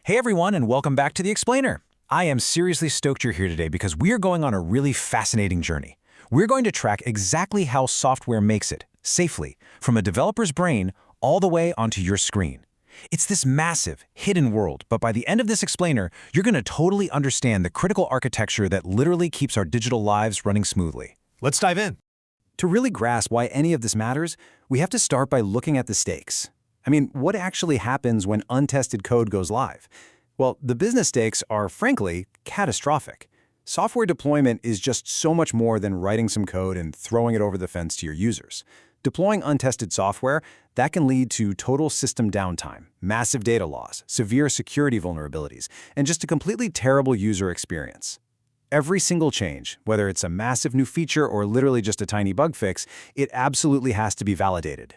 Hey everyone, and welcome back to The Explainer. I am seriously stoked you're here today because we are going on a really fascinating journey. We're going to track exactly how software makes it, safely, from a developer's brain all the way onto your screen. It's this massive, hidden world, but by the end of this explainer, you're going to totally understand the critical architecture that literally keeps our digital lives running smoothly. Let's dive in. To really grasp why any of this matters, we have to start by looking at the stakes. I mean, what actually happens when untested code goes live? Well, the business stakes are, frankly, catastrophic. Software deployment is just so much more than writing some code and throwing it over the fence to your users. Deploying untested software, that can lead to total system downtime, massive data loss, severe security vulnerabilities, and just a completely terrible user experience. Every single change, whether it's a massive new feature or literally just a tiny bug fix, it absolutely has to be validated.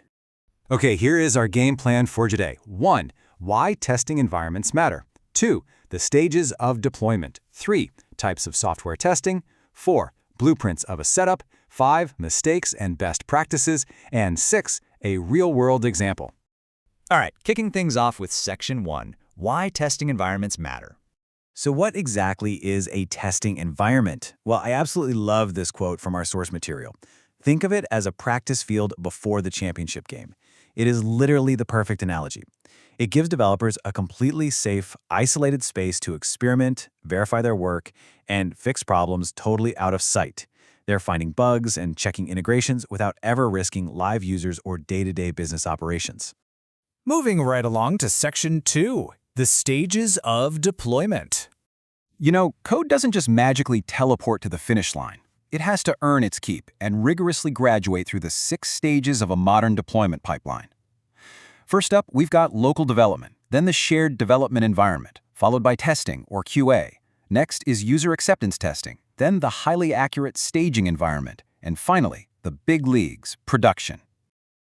Okay, here is our game plan for today. 1. Why testing environments matter. 2. The stages of deployment. 3. Types of software testing. 4. Blueprints of a setup. 5. Mistakes and best practices. And 6. A real-world example. All right, kicking things off with Section 1, Why Testing Environments Matter. So what exactly is a testing environment? Well, I absolutely love this quote from our source material. Think of it as a practice field before the championship game. It is literally the perfect analogy. It gives developers a completely safe, isolated space to experiment, verify their work, and fix problems totally out of sight. They're finding bugs and checking integrations without ever risking live users or day-to-day business operations. Moving right along to Section 2, The Stages of Deployment. You know, code doesn't just magically teleport to the finish line. It has to earn its keep and rigorously graduate through the 6 stages of a modern deployment pipeline. First up, we've got local development, then the shared development environment, followed by testing, or QA. Next is user acceptance testing, then the highly accurate staging environment, and finally, the big leagues, production.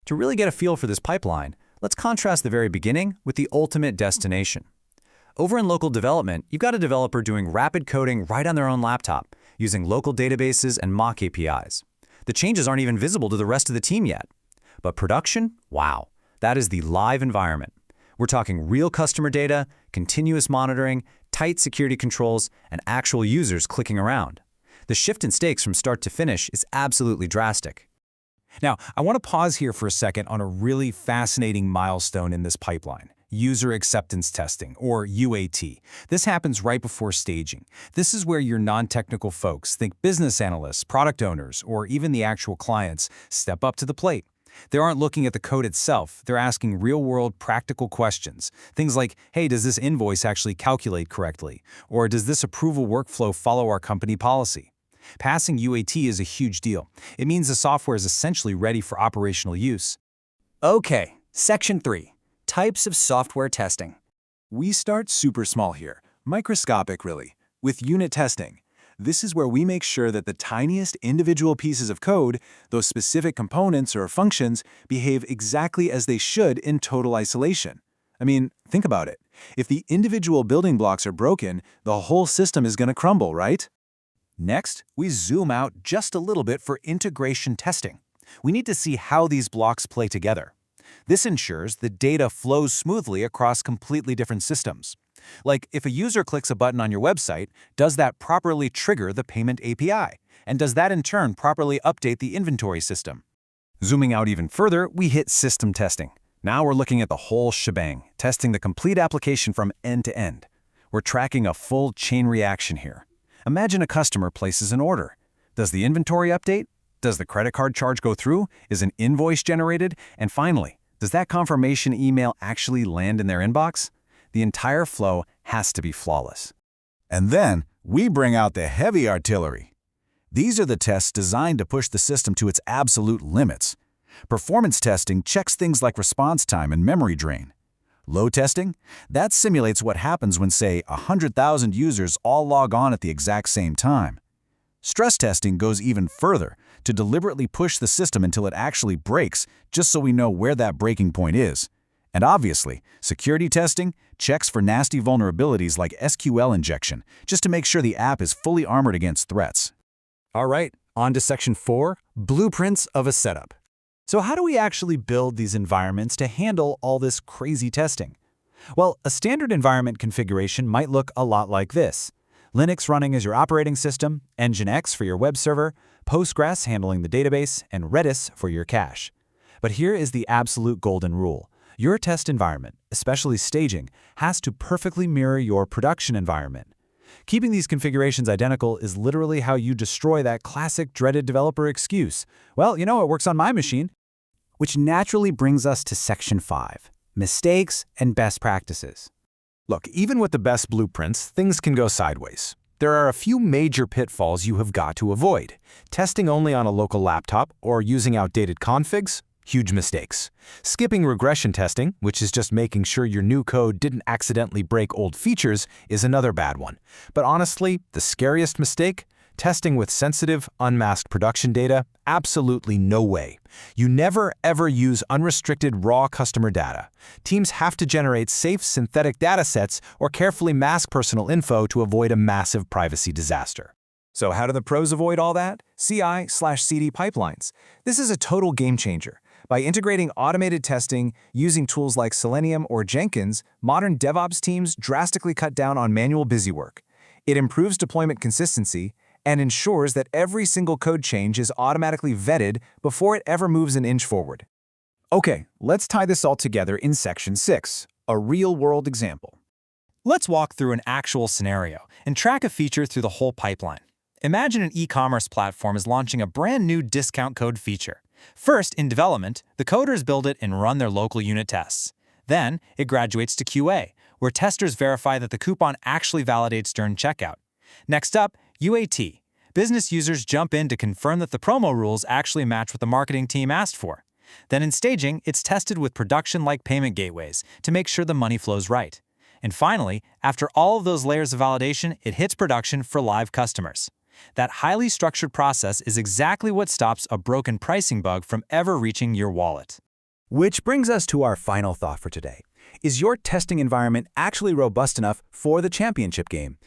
To really get a feel for this pipeline, let's contrast the very beginning with the ultimate destination. Over in local development, you've got a developer doing rapid coding right on their own laptop, using local databases and mock APIs. The changes aren't even visible to the rest of the team yet. But production? Wow. That is the live environment. We're talking real customer data, continuous monitoring, tight security controls, and actual users clicking around. The shift in stakes from start to finish is absolutely drastic. Now, I want to pause here for a second on a really fascinating milestone in this pipeline. User acceptance testing, or UAT. This happens right before staging. This is where your non-technical folks, think business analysts, product owners, or even the actual clients, step up to the plate. They aren't looking at the code itself, they're asking real-world practical questions. Things like, hey, does this invoice actually calculate correctly? Or does this approval workflow follow our company policy? Passing UAT is a huge deal. It means the software is essentially ready for operational use. Okay, Section 3. Types of software testing. We start super small here, microscopic really, with unit testing. This is where we make sure that the tiniest individual pieces of code, those specific components or functions, behave exactly as they should in total isolation. I mean, think about it. If the individual building blocks are broken, the whole system is going to crumble, right? Next, we zoom out just a little bit for integration testing. We need to see how these blocks play together. This ensures the data flows smoothly across completely different systems. Like, if a user clicks a button on your website, does that properly trigger the payment API? And does that in turn properly update the inventory system? Zooming out even further, we hit system testing. Now we're looking at the whole shebang, testing the complete application from end to end. We're tracking a full chain reaction here. Imagine a customer places an order. Does the inventory update? Does the credit card charge go through? Is an invoice generated? And finally, does that confirmation email actually land in their inbox? The entire flow has to be flawless. And then, we bring out the heavy artillery. These are the tests designed to push the system to its absolute limits. Performance testing checks things like response time and memory drain. Load testing? That simulates what happens when, say, 100,000 users all log on at the exact same time. Stress testing goes even further, to deliberately push the system until it actually breaks, just so we know where that breaking point is. And obviously, security testing checks for nasty vulnerabilities like SQL injection, just to make sure the app is fully armored against threats. All right, on to Section 4, Blueprints of a Setup. So how do we actually build these environments to handle all this crazy testing? Well, a standard environment configuration might look a lot like this. Linux running as your operating system, Nginx for your web server, Postgres handling the database, and Redis for your cache. But here is the absolute golden rule. Your test environment, especially staging, has to perfectly mirror your production environment. Keeping these configurations identical is literally how you destroy that classic dreaded developer excuse. Well, it works on my machine. Which naturally brings us to Section 5, mistakes and best practices. Look, even with the best blueprints, things can go sideways. There are a few major pitfalls you have got to avoid. Testing only on a local laptop or using outdated configs? Huge mistakes. Skipping regression testing, which is just making sure your new code didn't accidentally break old features, is another bad one. But honestly, the scariest mistake? Testing with sensitive, unmasked production data? Absolutely no way. You never, ever use unrestricted raw customer data. Teams have to generate safe synthetic data sets or carefully mask personal info to avoid a massive privacy disaster. So how do the pros avoid all that? CI/CD pipelines. This is a total game changer. By integrating automated testing using tools like Selenium or Jenkins, modern DevOps teams drastically cut down on manual busywork. It improves deployment consistency and ensures that every single code change is automatically vetted before it ever moves an inch forward. Okay, let's tie this all together in Section 6, a real-world example. Let's walk through an actual scenario and track a feature through the whole pipeline. Imagine an e-commerce platform is launching a brand new discount code feature. First, in development, the coders build it and run their local unit tests. Then, it graduates to QA, where testers verify that the coupon actually validates during checkout. Next up, UAT. Business users jump in to confirm that the promo rules actually match what the marketing team asked for. Then in staging, it's tested with production-like payment gateways to make sure the money flows right. And finally, after all of those layers of validation, it hits production for live customers. That highly structured process is exactly what stops a broken pricing bug from ever reaching your wallet. Which brings us to our final thought for today. Is your testing environment actually robust enough for the championship game?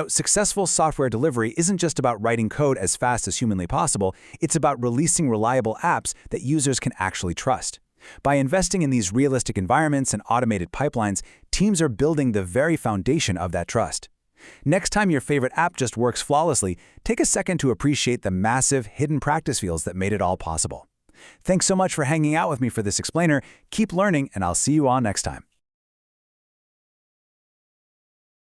Successful software delivery isn't just about writing code as fast as humanly possible, it's about releasing reliable apps that users can actually trust. By investing in these realistic environments and automated pipelines, teams are building the very foundation of that trust. Next time your favorite app just works flawlessly, take a second to appreciate the massive, hidden practice fields that made it all possible. Thanks so much for hanging out with me for this explainer. Keep learning, and I'll see you all next time.